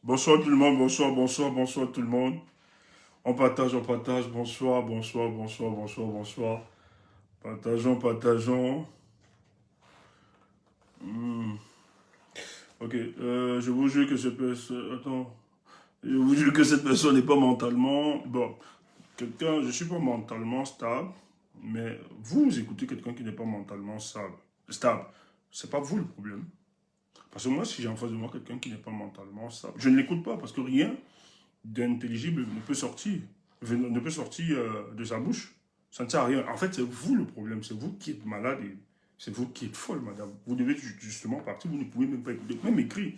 Bonsoir tout le monde, bonsoir tout le monde. On partage, bonsoir. Partageons. Hmm. Ok, je vous jure que cette personne... Attends. Je vous jure que cette personne n'est pas mentalement... Bon, je suis pas mentalement stable, mais vous écoutez quelqu'un qui n'est pas mentalement stable. C'est pas vous le problème. Parce que moi, si j'ai en face de moi quelqu'un qui n'est pas mentalement stable, je ne l'écoute pas parce que rien d'intelligible ne peut sortir de sa bouche. Ça ne sert à rien. En fait, c'est vous le problème. C'est vous qui êtes malade et c'est vous qui êtes folle, madame. Vous devez justement partir. Vous ne pouvez même pas écouter, même écrire.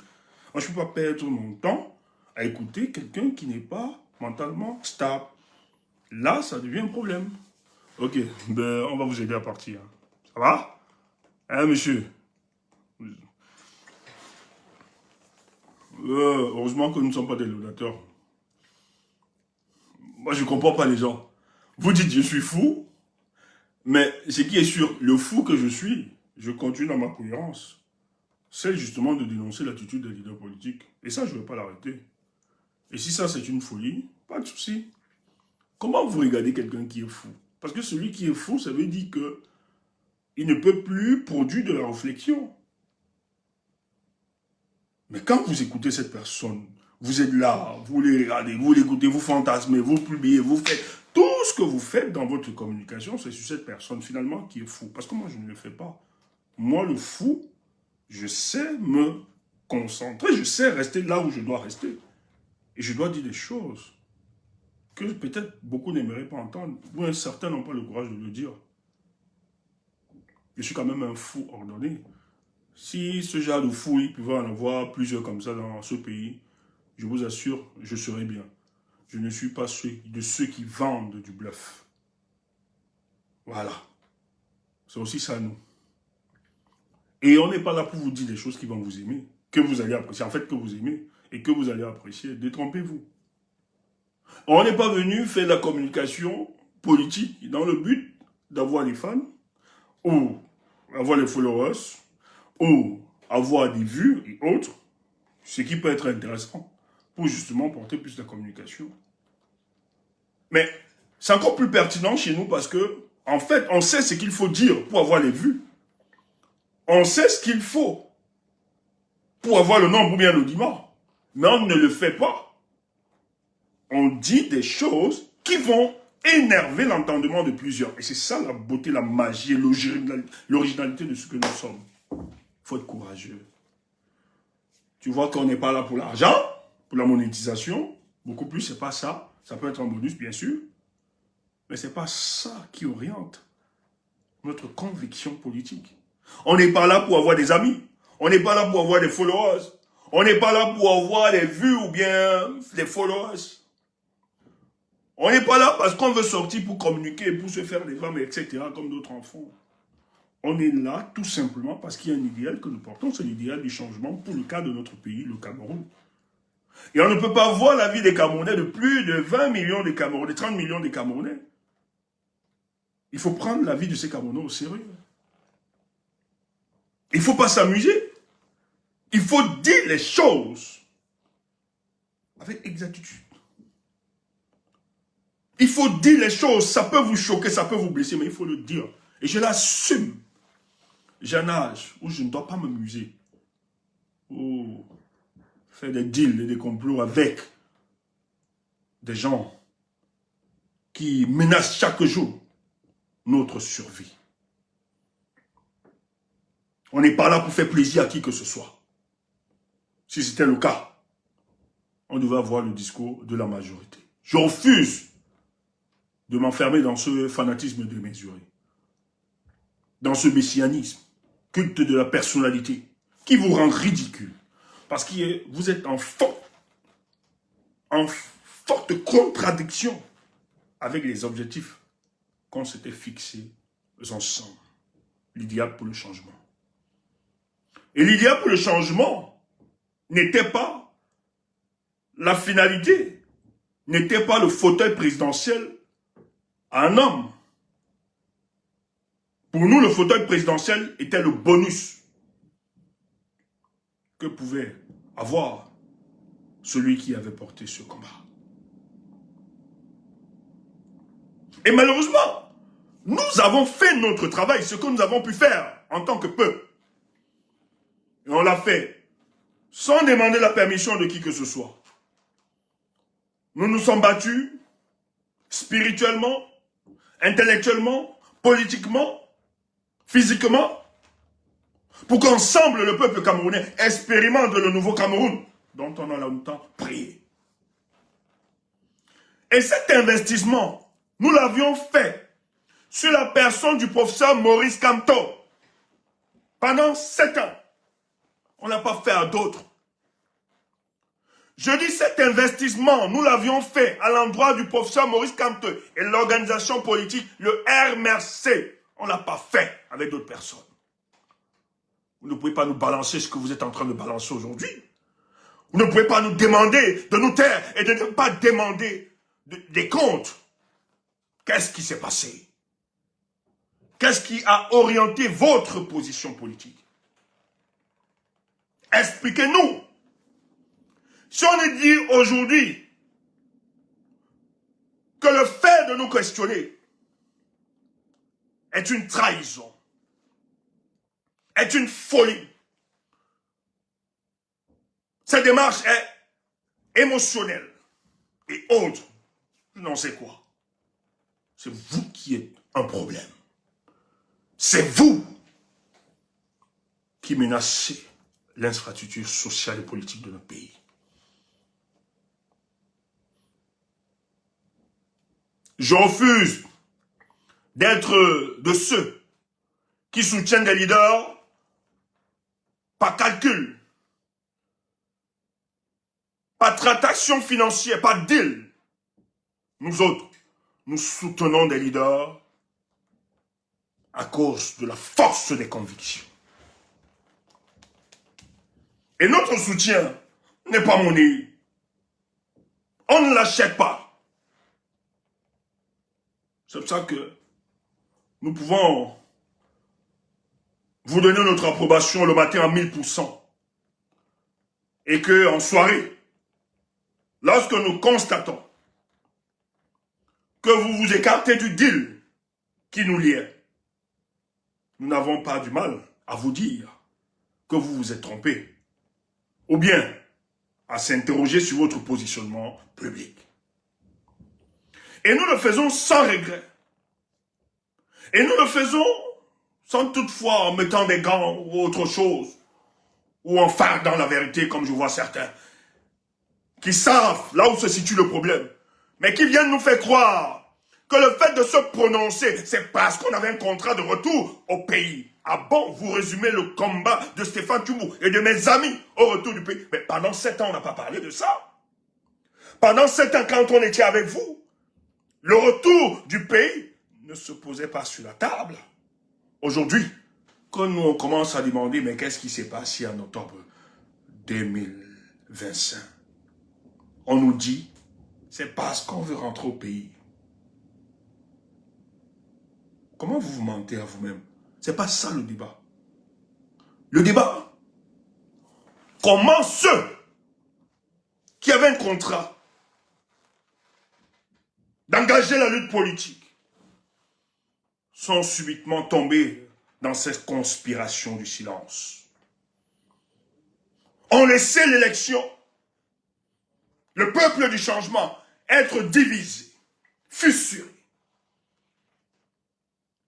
Moi, je ne peux pas perdre mon temps à écouter quelqu'un qui n'est pas mentalement stable. Là, ça devient un problème. Ok, ben, on va vous aider à partir. Ça va? Hein, monsieur? Heureusement que nous ne sommes pas des laudateurs. Moi, je ne comprends pas les gens. Vous dites je suis fou, mais ce qui est sûr, le fou que je suis, je continue dans ma cohérence. C'est justement de dénoncer l'attitude des leaders politiques. Et ça, je ne vais pas l'arrêter. Et si ça, c'est une folie, pas de souci. Comment vous regardez quelqu'un qui est fou? Parce que celui qui est fou, ça veut dire que il ne peut plus produire de la réflexion. Mais quand vous écoutez cette personne, vous êtes là, vous les regardez, vous l'écoutez, vous fantasmez, vous publiez, vous faites... Tout ce que vous faites dans votre communication, c'est sur cette personne finalement qui est fou. Parce que moi, je ne le fais pas. Moi, le fou, je sais me concentrer, je sais rester là où je dois rester. Et je dois dire des choses que peut-être beaucoup n'aimeraient pas entendre, ou certains n'ont pas le courage de le dire. Je suis quand même un fou ordonné. Si ce genre de fou, il pouvait en avoir plusieurs comme ça dans ce pays, je vous assure, je serais bien. Je ne suis pas de ceux qui vendent du bluff. Voilà. C'est aussi ça, nous. Et on n'est pas là pour vous dire des choses qui vont vous aimer, que vous allez apprécier, en fait que vous aimez, et que vous allez apprécier. Détrompez-vous. On n'est pas venu faire de la communication politique dans le but d'avoir des fans, ou avoir les followers, ou avoir des vues et autres, ce qui peut être intéressant pour justement porter plus de communication. Mais c'est encore plus pertinent chez nous parce que, en fait, on sait ce qu'il faut dire pour avoir les vues. On sait ce qu'il faut pour avoir le nombre ou bien l'audimat. Mais on ne le fait pas. On dit des choses qui vont énerver l'entendement de plusieurs. Et c'est ça la beauté, la magie, l'originalité de ce que nous sommes. Il faut être courageux. Tu vois qu'on n'est pas là pour l'argent, pour la monétisation. Beaucoup plus, c'est pas ça. Ça peut être un bonus, bien sûr. Mais ce n'est pas ça qui oriente notre conviction politique. On n'est pas là pour avoir des amis. On n'est pas là pour avoir des followers. On n'est pas là pour avoir des vues ou bien des followers. On n'est pas là parce qu'on veut sortir pour communiquer, pour se faire des femmes, etc., comme d'autres enfants. On est là tout simplement parce qu'il y a un idéal que nous portons, c'est l'idéal du changement pour le cas de notre pays, le Cameroun. Et on ne peut pas voir la vie des Camerounais, de plus de 20 millions de Camerounais, 30 millions de Camerounais. Il faut prendre la vie de ces Camerounais au sérieux. Il ne faut pas s'amuser. Il faut dire les choses avec exactitude. Il faut dire les choses. Ça peut vous choquer, ça peut vous blesser, mais il faut le dire. Et je l'assume. J'ai un âge où je ne dois pas m'amuser. Ou faire des deals et des complots avec des gens qui menacent chaque jour notre survie. On n'est pas là pour faire plaisir à qui que ce soit. Si c'était le cas, on devait avoir le discours de la majorité. Je refuse de m'enfermer dans ce fanatisme démesuré, dans ce messianisme, culte de la personnalité, qui vous rend ridicule. Parce que vous êtes en forte contradiction avec les objectifs qu'on s'était fixés ensemble. L'idéal pour le changement. Et l'idéal pour le changement n'était pas la finalité, n'était pas le fauteuil présidentiel à un homme. Pour nous, le fauteuil présidentiel était le bonus que pouvait avoir celui qui avait porté ce combat. Et malheureusement, nous avons fait notre travail, ce que nous avons pu faire en tant que peuple. Et on l'a fait sans demander la permission de qui que ce soit. Nous nous sommes battus spirituellement, intellectuellement, politiquement, physiquement, pour qu'ensemble le peuple camerounais expérimente le nouveau Cameroun dont on a longtemps prié. Et cet investissement, nous l'avions fait sur la personne du professeur Maurice Kamto pendant 7 ans. On n'a pas fait à d'autres. Je dis cet investissement, nous l'avions fait à l'endroit du professeur Maurice Kamto et l'organisation politique, le RMRC. On ne l'a pas fait avec d'autres personnes. Vous ne pouvez pas nous balancer ce que vous êtes en train de balancer aujourd'hui. Vous ne pouvez pas nous demander de nous taire et de ne pas demander des comptes. Qu'est-ce qui s'est passé? Qu'est-ce qui a orienté votre position politique? Expliquez-nous. Si on est dit aujourd'hui que le fait de nous questionner est une trahison, est une folie, cette démarche est émotionnelle et autre, je n'en sais quoi. C'est vous qui êtes un problème. C'est vous qui menacez l'infrastructure sociale et politique de notre pays. Je refuse d'être de ceux qui soutiennent des leaders par calcul, pas transaction financière, pas deal. Nous autres, nous soutenons des leaders à cause de la force des convictions. Et notre soutien n'est pas monnaie. On ne l'achète pas. C'est pour ça que nous pouvons vous donner notre approbation le matin à 1000%. Et qu'en soirée, lorsque nous constatons que vous vous écartez du deal qui nous liait, nous n'avons pas du mal à vous dire que vous vous êtes trompé. Ou bien à s'interroger sur votre positionnement public. Et nous le faisons sans regret. Et nous le faisons sans toutefois en mettant des gants ou autre chose, ou en fardant la vérité, comme je vois certains, qui savent là où se situe le problème, mais qui viennent nous faire croire que le fait de se prononcer, c'est parce qu'on avait un contrat de retour au pays. Ah bon, vous résumez le combat de Stéphane Tchoubou et de mes amis au retour du pays. Mais pendant 7 ans, on n'a pas parlé de ça. Pendant 7 ans, quand on était avec vous, le retour du pays ne se posait pas sur la table. Aujourd'hui, quand nous on commence à demander, mais qu'est-ce qui s'est passé en octobre 2025? On nous dit, c'est parce qu'on veut rentrer au pays. Comment vous vous mentez à vous-même? C'est pas ça le débat. Le débat, comment ceux qui avaient un contrat d'engager la lutte politique sont subitement tombés dans cette conspiration du silence. On laissait l'élection, le peuple du changement, être divisé, fissuré.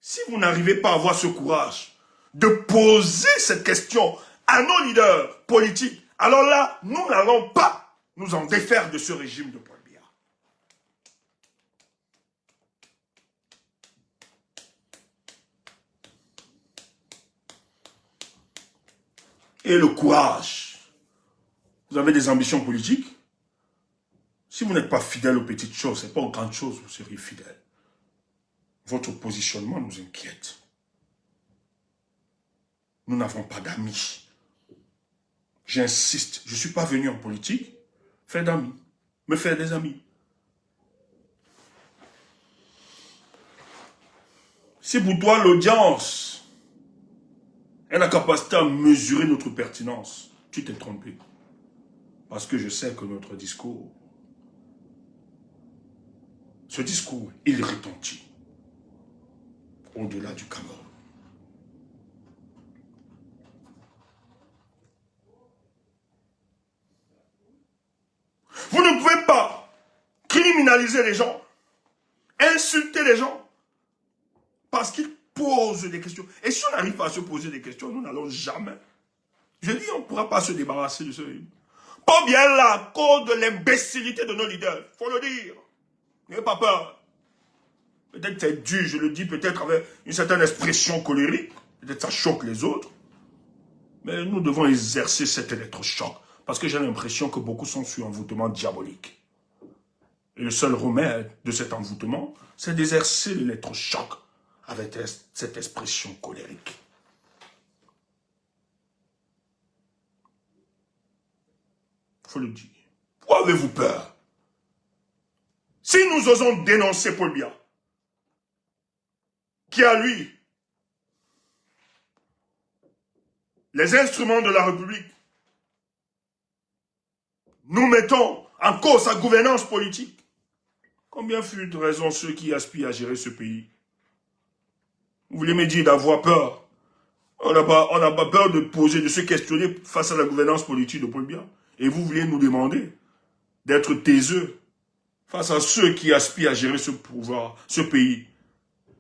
Si vous n'arrivez pas à avoir ce courage de poser cette question à nos leaders politiques, alors là, nous n'allons pas nous en défaire de ce régime de Paul Biya. Et le courage. Vous avez des ambitions politiques. Si vous n'êtes pas fidèle aux petites choses, ce n'est pas aux grandes choses que vous seriez fidèle. Votre positionnement nous inquiète. Nous n'avons pas d'amis. J'insiste, je ne suis pas venu en politique faire d'amis, me faire des amis. Si pour toi l'audience est la capacité à mesurer notre pertinence, tu t'es trompé. Parce que je sais que notre discours, ce discours, il retentit au-delà du Cameroun. Vous ne pouvez pas criminaliser les gens, insulter les gens, parce qu'ils posent des questions. Et si on n'arrive pas à se poser des questions, nous n'allons jamais. Je dis, on ne pourra pas se débarrasser de ce régime. Pas bien là, à cause de l'imbécilité de nos leaders, il faut le dire. N'ayez pas peur. Peut-être c'est dur, je le dis peut-être avec une certaine expression colérique. Peut-être ça choque les autres. Mais nous devons exercer cet électrochoc. Parce que j'ai l'impression que beaucoup sont sur un envoûtement diabolique. Et le seul remède de cet envoûtement, c'est d'exercer l'électrochoc avec cette expression colérique. Il faut le dire. Pourquoi avez-vous peur? Si nous osons dénoncer Paul Biya, qui a lui les instruments de la République, nous mettons en cause sa gouvernance politique. Combien fut de raison ceux qui aspirent à gérer ce pays? Vous voulez me dire d'avoir peur? On n'a pas peur de poser, de se questionner face à la gouvernance politique de Paul Biya. Et vous voulez nous demander d'être taiseux face à ceux qui aspirent à gérer ce pouvoir, ce pays,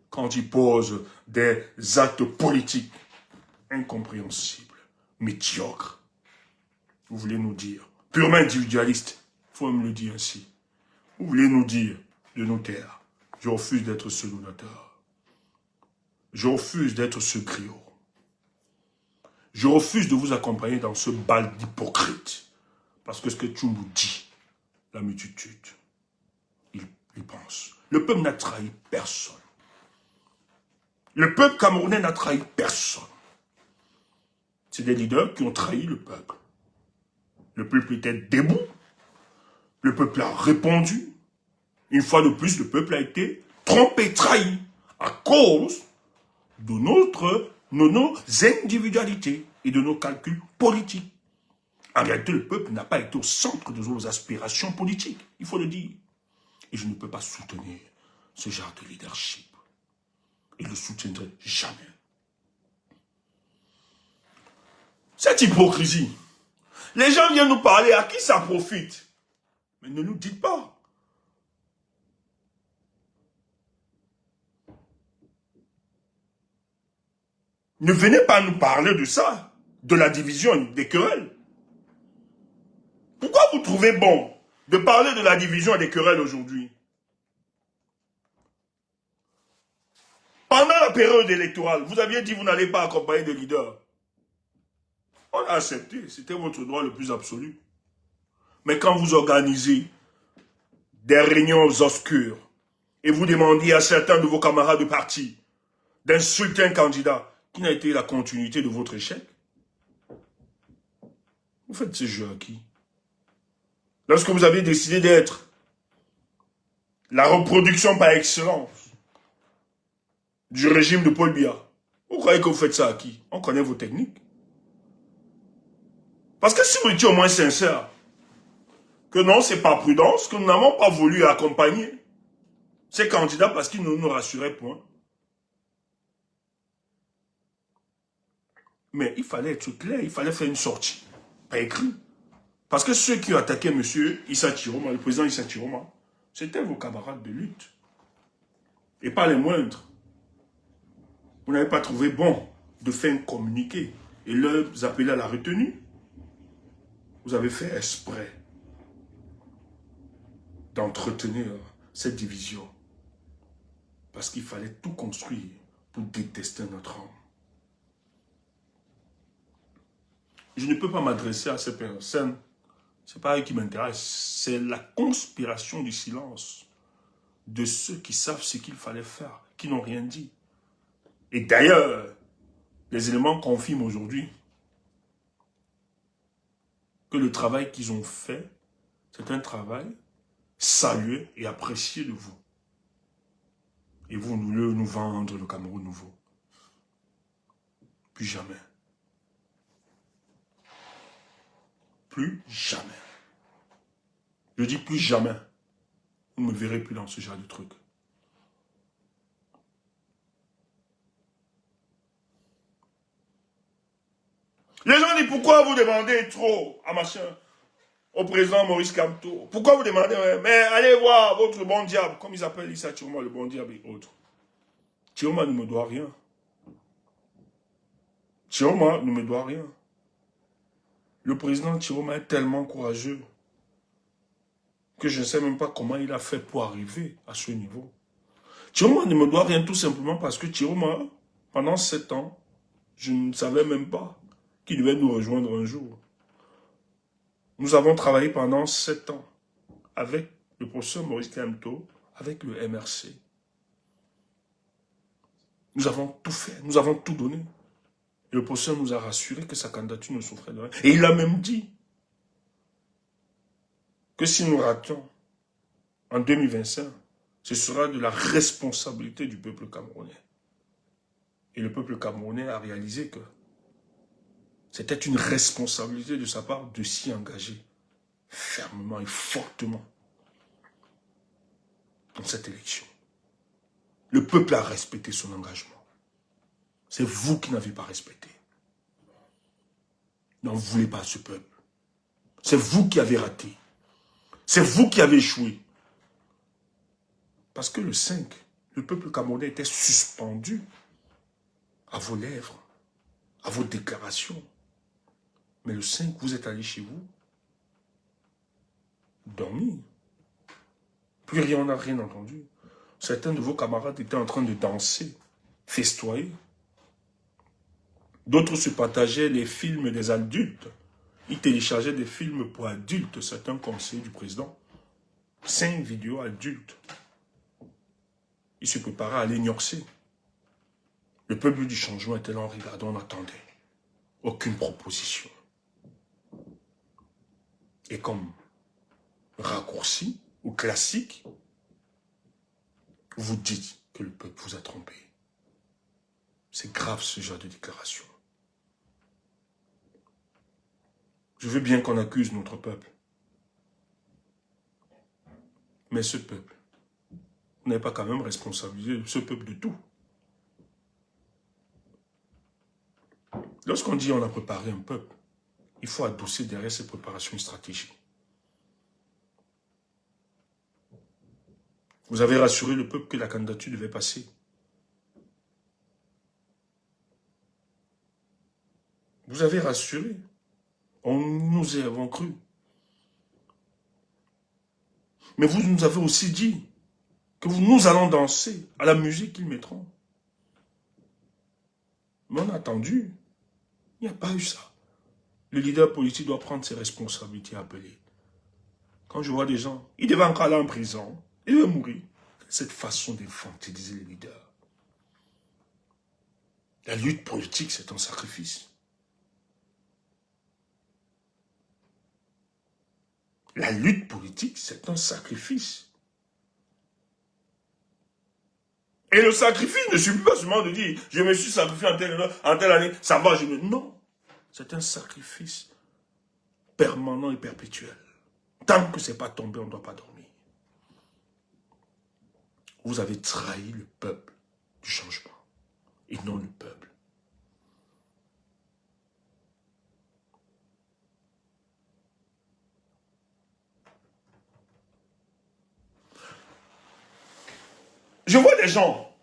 quand ils posent des actes politiques incompréhensibles, médiocres. Vous voulez nous dire, purement individualiste, il faut me le dire ainsi. Vous voulez nous dire de nous taire. Je refuse d'être ce donateur. Je refuse d'être ce griot. Je refuse de vous accompagner dans ce bal d'hypocrite. Parce que ce que tu nous dis, la multitude, il pense. Le peuple n'a trahi personne. Le peuple camerounais n'a trahi personne. C'est des leaders qui ont trahi le peuple. Le peuple était debout. Le peuple a répondu. Une fois de plus, le peuple a été trompé, trahi, à cause de nos individualités et de nos calculs politiques. En réalité, le peuple n'a pas été au centre de nos aspirations politiques, il faut le dire. Et je ne peux pas soutenir ce genre de leadership. Et je ne le soutiendrai jamais. Cette hypocrisie, les gens viennent nous parler, à qui ça profite? Mais ne nous dites pas. Ne venez pas nous parler de ça, de la division, des querelles. Pourquoi vous trouvez bon de parler de la division et des querelles aujourd'hui? Pendant la période électorale, vous aviez dit que vous n'allez pas accompagner de leader. On a accepté, c'était votre droit le plus absolu. Mais quand vous organisez des réunions obscures et vous demandiez à certains de vos camarades de parti d'insulter un candidat qui n'a été la continuité de votre échec, vous faites ce jeu à qui? Lorsque vous avez décidé d'être la reproduction par excellence du régime de Paul Biya, vous croyez que vous faites ça à qui? On connaît vos techniques. Parce que si vous étiez au moins sincère, que non, c'est pas prudence, que nous n'avons pas voulu accompagner ces candidats parce qu'ils ne nous rassuraient point. Mais il fallait être clair, il fallait faire une sortie, pas écrit. Parce que ceux qui ont attaqué M. Issa Chiroma, le président Issa Chiroma, c'était vos camarades de lutte. Et pas les moindres. Vous n'avez pas trouvé bon de faire un communiqué et leur appeler à la retenue. Vous avez fait exprès d'entretenir cette division. Parce qu'il fallait tout construire pour détester notre homme. Je ne peux pas m'adresser à ces personnes. Ce n'est pas eux qui m'intéressent. C'est la conspiration du silence de ceux qui savent ce qu'il fallait faire, qui n'ont rien dit. Et d'ailleurs, les éléments confirment aujourd'hui que le travail qu'ils ont fait, c'est un travail salué et apprécié de vous. Et vous voulez nous vendre le Cameroun nouveau. Plus jamais. Plus jamais. dis plus jamais. Vous ne me verrez plus dans ce genre de truc. Les gens disent, pourquoi vous demandez trop à machin, au président Maurice Kamto? Pourquoi vous demandez, mais allez voir votre bon diable, comme ils appellent Issa Chiroma, le bon diable et autres. Chiroma ne me doit rien. Chiroma ne me doit rien. Le président Chiroma est tellement courageux que je ne sais même pas comment il a fait pour arriver à ce niveau. Chiroma ne me doit rien tout simplement parce que Chiroma, pendant 7 ans, je ne savais même pas qu'il devait nous rejoindre un jour. Nous avons travaillé pendant 7 ans avec le professeur Maurice Kamto, avec le MRC. Nous avons tout fait, nous avons tout donné. Et le professeur nous a rassuré que sa candidature ne souffrait de rien. Et il a même dit que si nous rations en 2025, ce sera de la responsabilité du peuple camerounais. Et le peuple camerounais a réalisé que c'était une responsabilité de sa part de s'y engager fermement et fortement dans cette élection. Le peuple a respecté son engagement. C'est vous qui n'avez pas respecté. N'en voulez pas à ce peuple. C'est vous qui avez raté. C'est vous qui avez échoué. Parce que le 5, le peuple camerounais était suspendu à vos lèvres, à vos déclarations. Mais le 5, vous êtes allé chez vous, dormir. Plus rien, on n'a rien entendu. Certains de vos camarades étaient en train de danser, festoyer. D'autres se partageaient les films des adultes. Ils téléchargeaient des films pour adultes, certains conseillers du président. 5 vidéos adultes. Ils se préparaient à aller gnorcer. Le peuple du changement était là en regardant, on attendait. Aucune proposition. Et comme raccourci ou classique, vous dites que le peuple vous a trompé. C'est grave ce genre de déclaration. Je veux bien qu'on accuse notre peuple. Mais ce peuple, vous n'avez pas quand même responsabilisé ce peuple de tout. Lorsqu'on dit on a préparé un peuple, il faut adosser derrière ces préparations une stratégie. Vous avez rassuré le peuple que la candidature devait passer. Vous avez rassuré. On nous y avons cru. Mais vous nous avez aussi dit que nous allons danser à la musique qu'ils mettront. Mais on a attendu. Il n'y a pas eu ça. Le leader politique doit prendre ses responsabilités appelées. Quand je vois des gens, ils devaient encore aller en prison, ils devaient mourir. Cette façon d'infantiliser les leaders. La lutte politique, c'est un sacrifice. La lutte politique, c'est un sacrifice. Et le sacrifice ne suffit pas seulement de dire « je me suis sacrifié en telle année, ça va, je me... » Non, c'est un sacrifice permanent et perpétuel. Tant que ce n'est pas tombé, on ne doit pas dormir. Vous avez trahi le peuple du changement et non le peuple. Je vois des gens,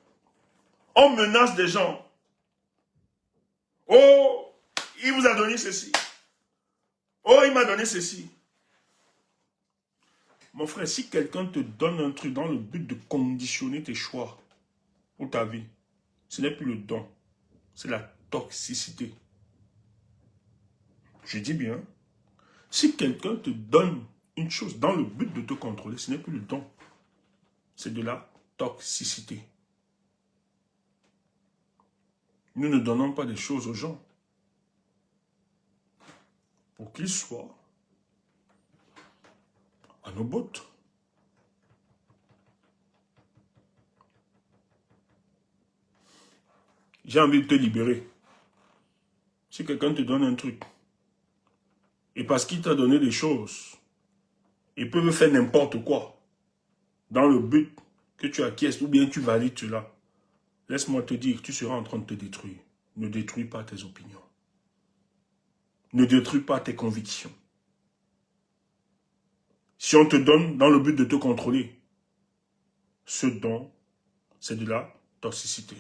on menace des gens. Oh, il vous a donné ceci. Oh, il m'a donné ceci. Mon frère, si quelqu'un te donne un truc dans le but de conditionner tes choix ou ta vie, ce n'est plus le don, c'est la toxicité. Je dis bien, si quelqu'un te donne une chose dans le but de te contrôler, ce n'est plus le don, c'est de la toxicité. Nous ne donnons pas des choses aux gens pour qu'ils soient à nos bottes. J'ai envie de te libérer. Si quelqu'un te donne un truc, et parce qu'il t'a donné des choses, Ils peuvent faire n'importe quoi dans le but que tu acquiesces ou bien tu valides cela. Laisse-moi te dire, tu seras en train de te détruire. Ne détruis pas tes opinions. Ne détruis pas tes convictions. Si on te donne dans le but de te contrôler, ce don, c'est de la toxicité.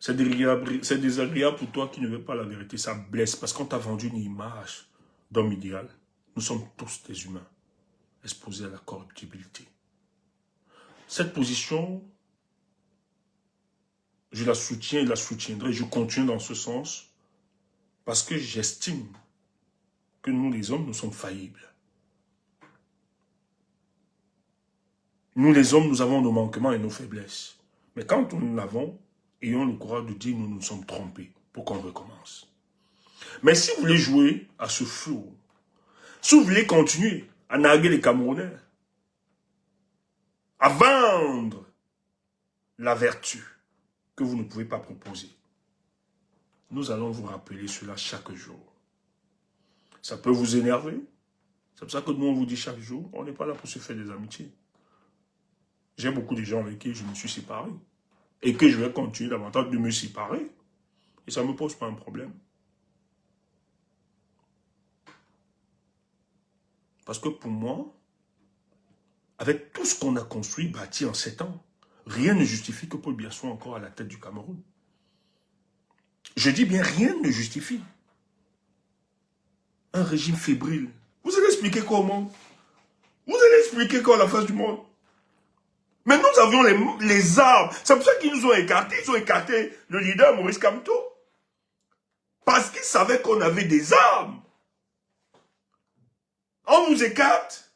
C'est désagréable pour toi qui ne veux pas la vérité. Ça blesse parce qu'on t'a vendu une image d'homme idéal. Nous sommes tous des humains exposés à la corruptibilité. Cette position, je la soutiens et la soutiendrai. Je continue dans ce sens parce que j'estime que nous, les hommes, nous sommes faillibles. Nous, les hommes, nous avons nos manquements et nos faiblesses. Mais quand nous l'avons, ayons le courage de dire nous nous sommes trompés pour qu'on recommence. Mais si vous voulez jouer à ce flou, si vous voulez continuer à narguer les Camerounais, à vendre la vertu que vous ne pouvez pas proposer, nous allons vous rappeler cela chaque jour. Ça peut vous énerver. C'est pour ça que nous, on vous dit chaque jour, on n'est pas là pour se faire des amitiés. J'ai beaucoup de gens avec qui je me suis séparé. Et que je vais continuer davantage de me séparer. Et ça ne me pose pas un problème. Parce que pour moi, avec tout ce qu'on a construit, bâti en 7 ans, rien ne justifie que Paul Biya soit encore à la tête du Cameroun. Je dis bien, rien ne justifie. Un régime fébrile. Vous allez expliquer quoi au monde? Vous allez expliquer quoi à la face du monde? Mais nous avions les armes. C'est pour ça qu'ils nous ont écartés. Ils ont écarté le leader Maurice Kamto. Parce qu'ils savaient qu'on avait des armes. On nous écarte.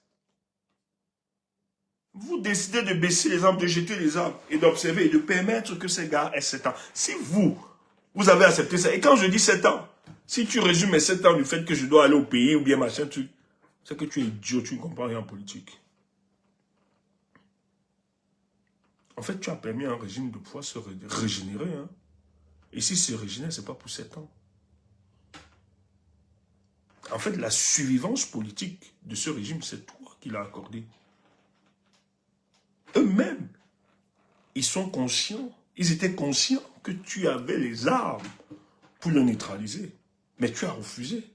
Vous décidez de baisser les armes, de jeter les armes et d'observer et de permettre que ces gars aient 7 ans. Si vous avez accepté ça, et quand je dis 7 ans, si tu résumes mes 7 ans du fait que je dois aller au pays ou bien machin, c'est que tu es idiot, tu ne comprends rien en politique. En fait, tu as permis à un régime de pouvoir se régénérer. Hein. Et si se régénère, ce n'est pas pour 7 ans. En fait, la survivance politique de ce régime, c'est toi qui l'as accordé. Eux-mêmes, ils sont conscients, ils étaient conscients que tu avais les armes pour le neutraliser. Mais tu as refusé.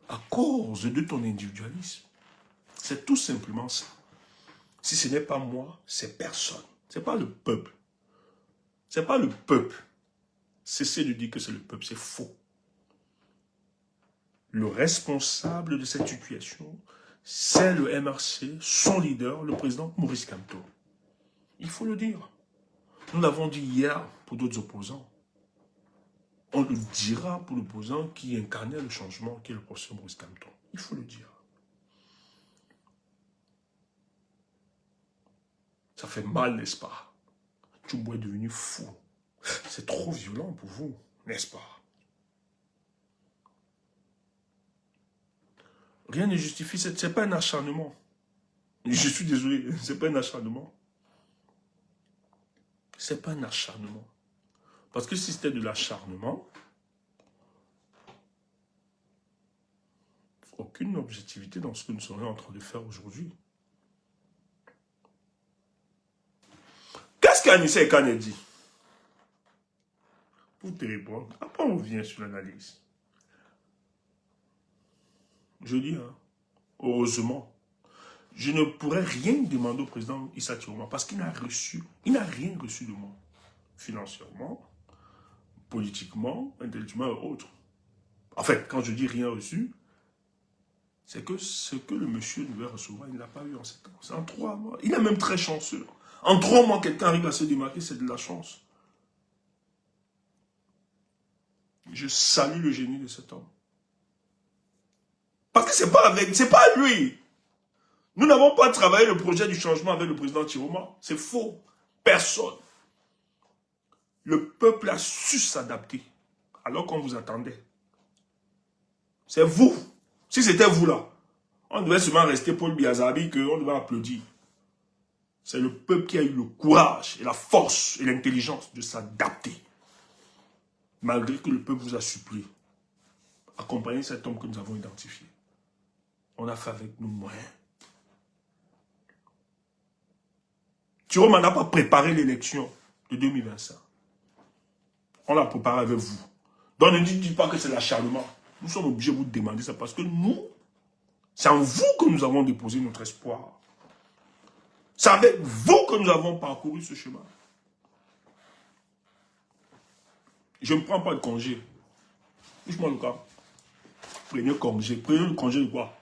À cause de ton individualisme. C'est tout simplement ça. Si ce n'est pas moi, c'est personne. Ce n'est pas le peuple. Ce n'est pas le peuple. Cessez de dire que c'est le peuple, c'est faux. Le responsable de cette situation, c'est le MRC, son leader, le président Maurice Kamto. Il faut le dire. Nous l'avons dit hier pour d'autres opposants. On le dira pour l'opposant qui incarnait le changement, qui est le professeur Maurice Kamto. Il faut le dire. Ça fait mal, n'est-ce pas? Tchoubo est devenu fou. C'est trop violent pour vous, n'est-ce pas? Rien ne justifie, ce n'est pas un acharnement. Je suis désolé, ce n'est pas un acharnement. Ce n'est pas un acharnement. Parce que si c'était de l'acharnement, aucune objectivité dans ce que nous serions en train de faire aujourd'hui. Qu'est-ce qu'Anissa Ekane dit? Pour te répondre, après on revient sur l'analyse. Je dis, hein, heureusement, je ne pourrais rien demander au président Issa Tchiroma parce qu'il n'a rien reçu de moi. Financièrement, politiquement, intellectuellement et autres. En fait, quand je dis rien reçu, c'est que ce que le monsieur devait recevoir, il ne l'a pas eu en 7 ans. C'est en 3 mois. Il est même très chanceux. En 3 mois, quelqu'un arrive à se démarquer, c'est de la chance. Je salue le génie de cet homme. Parce que c'est pas lui. Nous n'avons pas travaillé le projet du changement avec le président Tchiroma. C'est faux. Personne. Le peuple a su s'adapter alors qu'on vous attendait. C'est vous. Si c'était vous là, on devait seulement rester Paul Biya qu'on devait applaudir. C'est le peuple qui a eu le courage et la force et l'intelligence de s'adapter. Malgré que le peuple vous a supplié. accompagné cet homme que nous avons identifié. On a fait avec nos moyens. Thierry n'a pas préparé l'élection de 2025. On l'a préparé avec vous. Donc ne dites pas que c'est l'acharnement. Nous sommes obligés de vous demander ça parce que nous, c'est en vous que nous avons déposé notre espoir. C'est avec vous que nous avons parcouru ce chemin. Je ne prends pas de congé. Touche-moi le cas. Prenez congé. Prenez le congé de quoi?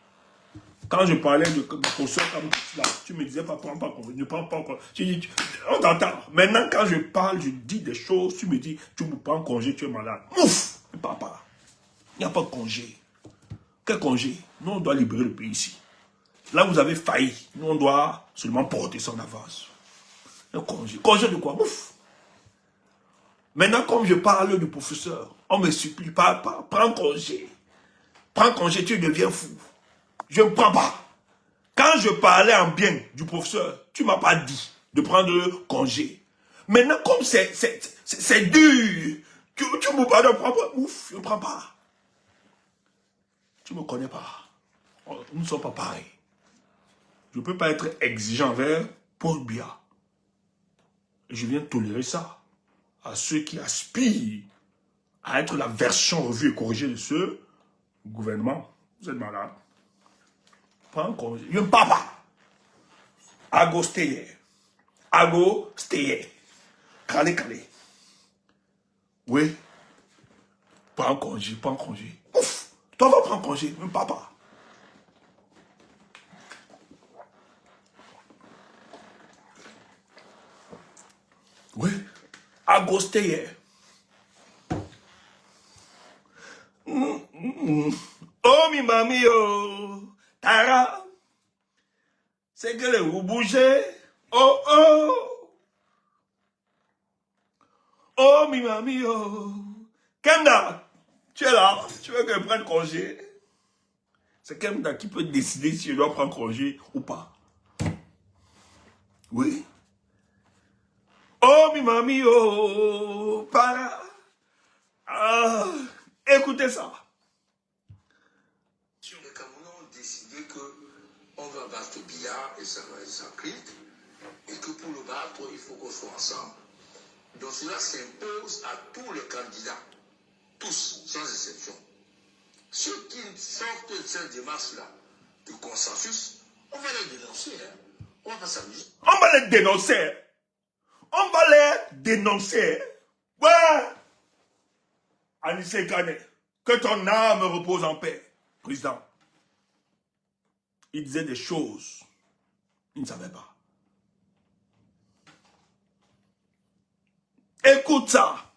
Quand je parlais de professeur comme là, tu me disais pas, prends pas congé. Ne prends pas congé. Je dis, on t'entend. Maintenant, quand je parle, je dis des choses, tu me dis, tu me prends congé, tu es malade. Ouf! Papa, il n'y a pas de congé. Quel congé? Nous, on doit libérer le pays ici. Là, vous avez failli. Nous, on doit seulement porter ça en avance. Un congé. Congé de quoi? Ouf! Maintenant, comme je parle du professeur, on me supplie, papa, prends congé. Prends congé, tu deviens fou. Je ne prends pas. Quand je parlais en bien du professeur, tu ne m'as pas dit de prendre congé. Maintenant, comme c'est dur, tu me parles de prendre pas. Ouf, je ne prends pas. Tu ne me connais pas. Nous ne sommes pas pareils. Je ne peux pas être exigeant envers Paul Biya. Et je viens tolérer ça à ceux qui aspirent à être la version revue et corrigée de ce gouvernement. Vous êtes malade. Prends congé. Je ne parle pas. Ago stay. Ago stay. Calé, calé. Oui. Prends congé, prends congé. Ouf. Toi, va prendre congé. Je ne parle pas. Oui. Ago stay. Oh, mi mami, oh. Tara. C'est que vous bougez. Oh, oh. Oh, mi mami, oh. Kenda, tu es là. Tu veux que je prenne congé? C'est Kenda qui peut décider si je dois prendre congé ou pas. Oui. Oh, mi mami, oh. Para. Ah. Écoutez ça. Les Camerounais ont décidé qu'on va battre Biya et ça va être sa clique, et que pour le battre, il faut qu'on soit ensemble. Donc cela s'impose à tous les candidats, tous, sans exception. Ceux qui sortent de cette démarche-là, de consensus, on va les dénoncer. Hein. On va pas s'amuser. On va les dénoncer. On va les dénoncer. Ouais. Anissé Kane, que ton âme repose en paix, président. Il disait des choses. Il ne savait pas. Écoute ça.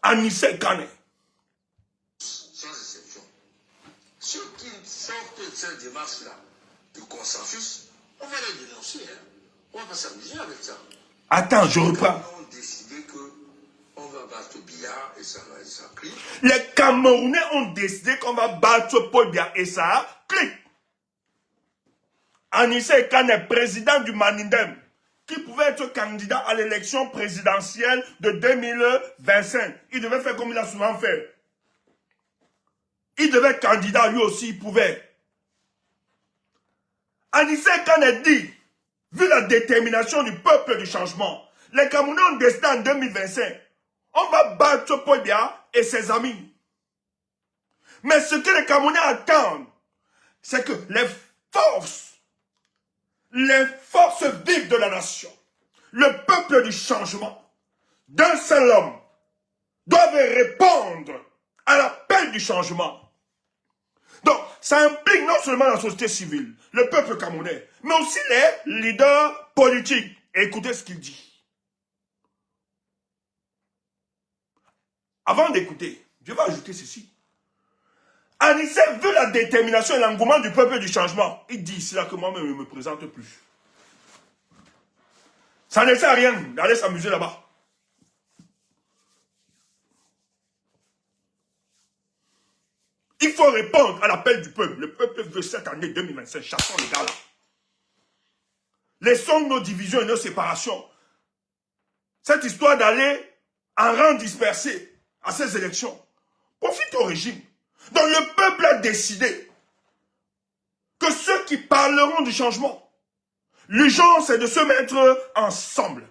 Anissé Kane. Sans exception. Ceux qui sortent de cette démarche-là, de consensus, on va les dénoncer. Hein. On va pas s'amuser avec ça. Attends, je reprends. On a décidé qu'on va battre Biya et ça va être sa clique. Les Camerounais ont décidé qu'on va battre Paul Biya et ça clique. Anissé Kane, président du Manindem, qui pouvait être candidat à l'élection présidentielle de 2025. Il devait faire comme il a souvent fait. Il devait être candidat lui aussi, il pouvait. Anissé Kane dit, vu la détermination du peuple du changement, les Camerounais ont décidé en 2025, on va battre Paul Biya et ses amis. Mais ce que les Camerounais attendent, c'est que les forces vives de la nation, le peuple du changement, d'un seul homme, doivent répondre à l'appel du changement. Donc, ça implique non seulement la société civile, le peuple camerounais, mais aussi les leaders politiques. Et écoutez ce qu'il dit. Avant d'écouter, je vais ajouter ceci. Anissé veut la détermination et l'engouement du peuple du changement. Il dit ici là que moi-même je ne me présente plus. Ça ne sert à rien d'aller s'amuser là-bas. Il faut répondre à l'appel du peuple. Le peuple veut cette année 2025. Chassons les gars là. Laissons nos divisions et nos séparations. Cette histoire d'aller en rang dispersé. à ces élections. Profite au régime. Donc le peuple a décidé que ceux qui parleront du changement, l'urgence c'est de se mettre ensemble.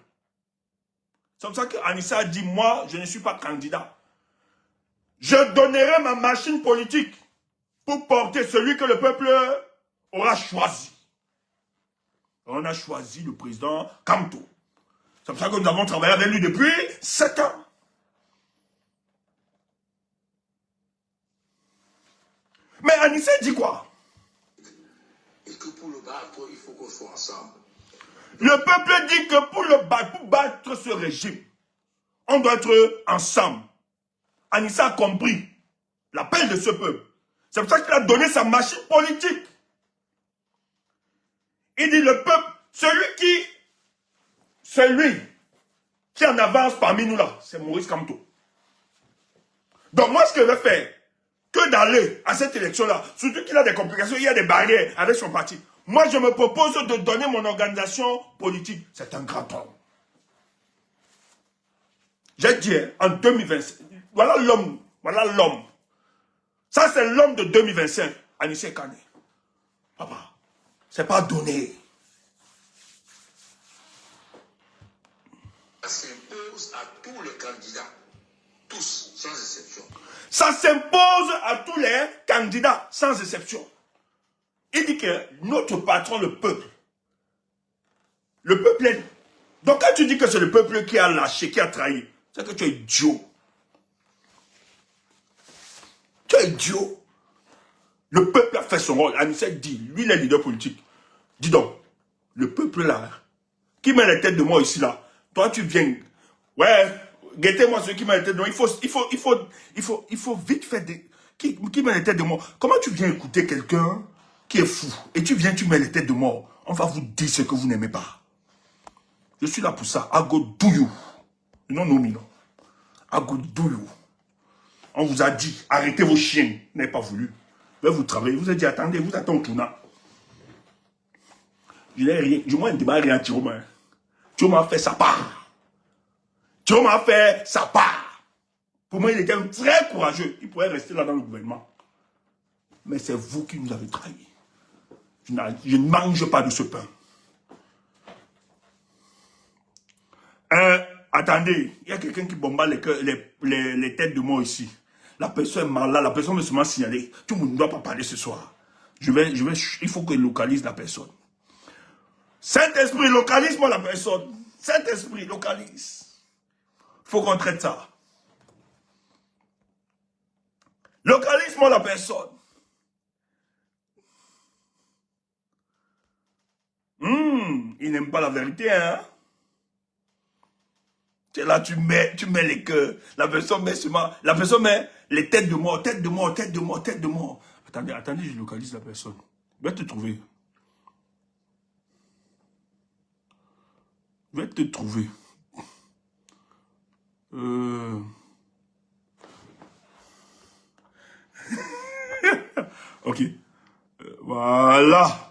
C'est comme ça qu'Anissa a dit, moi, je ne suis pas candidat. Je donnerai ma machine politique pour porter celui que le peuple aura choisi. On a choisi le président Kamto. C'est pour ça que nous avons travaillé avec lui depuis 7 ans. Mais Anissa dit quoi? Et que pour le battre, il faut qu'on soit ensemble. Le peuple dit que pour battre ce régime, on doit être ensemble. Anissa a compris l'appel de ce peuple. C'est pour ça qu'il a donné sa machine politique. Il dit le peuple, celui qui en avance parmi nous là, c'est Maurice Kamto. Donc moi, ce que je vais faire, que d'aller à cette élection-là, surtout qu'il a des complications, il y a des barrières avec son parti. Moi, je me propose de donner mon organisation politique. C'est un grand homme. J'ai dit, en 2025, voilà l'homme, voilà l'homme. Ça, c'est l'homme de 2025, Anissé Kane. Papa, c'est pas donné. Ça s'impose à tous les candidats, tous, sans exception. Ça s'impose à tous les candidats, sans exception. Il dit que notre patron, le peuple est... Donc quand tu dis que c'est le peuple qui a lâché, qui a trahi, c'est que tu es idiot. Tu es idiot. Le peuple a fait son rôle. Anissé dit, lui, il est leader politique. Dis donc, le peuple là, qui met la tête de moi ici là, toi tu viens, ouais, guettez-moi ceux qui met la tête de moi, il faut vite faire des... Qui met la tête de moi? Comment tu viens écouter quelqu'un qui est fou, et tu viens, tu mets les têtes de mort, on va vous dire ce que vous n'aimez pas. Je suis là pour ça. I go do you. Non, non, non. I go do you. On vous a dit, arrêtez vos chiens. Vous n'avez pas voulu. Mais vous travaillez, vous avez dit, attendez, vous attendez tournant. Je n'ai rien, je m'en démarre rien, Thierry. Tu m'as fait sa part. Tu m'as fait sa part. Pour moi, il était très courageux. Il pourrait rester là dans le gouvernement. Mais c'est vous qui nous avez trahis. Je ne mange pas de ce pain. Attendez, il y a quelqu'un qui bombarde les têtes de moi ici. La personne est mal là, la personne me seulement signalé. Tout le monde ne doit pas parler ce soir. Il faut que je localise la personne. Saint-Esprit, localise-moi la personne. Saint-Esprit, localise. Il faut qu'on traite ça. Localise-moi la personne. Il n'aime pas la vérité, hein? Tu es là, tu mets les cœurs. La personne met les têtes de mort, tête de mort, tête de mort, tête de mort. Attendez, je localise la personne. Je vais te trouver. Je vais te trouver. Ok. Voilà.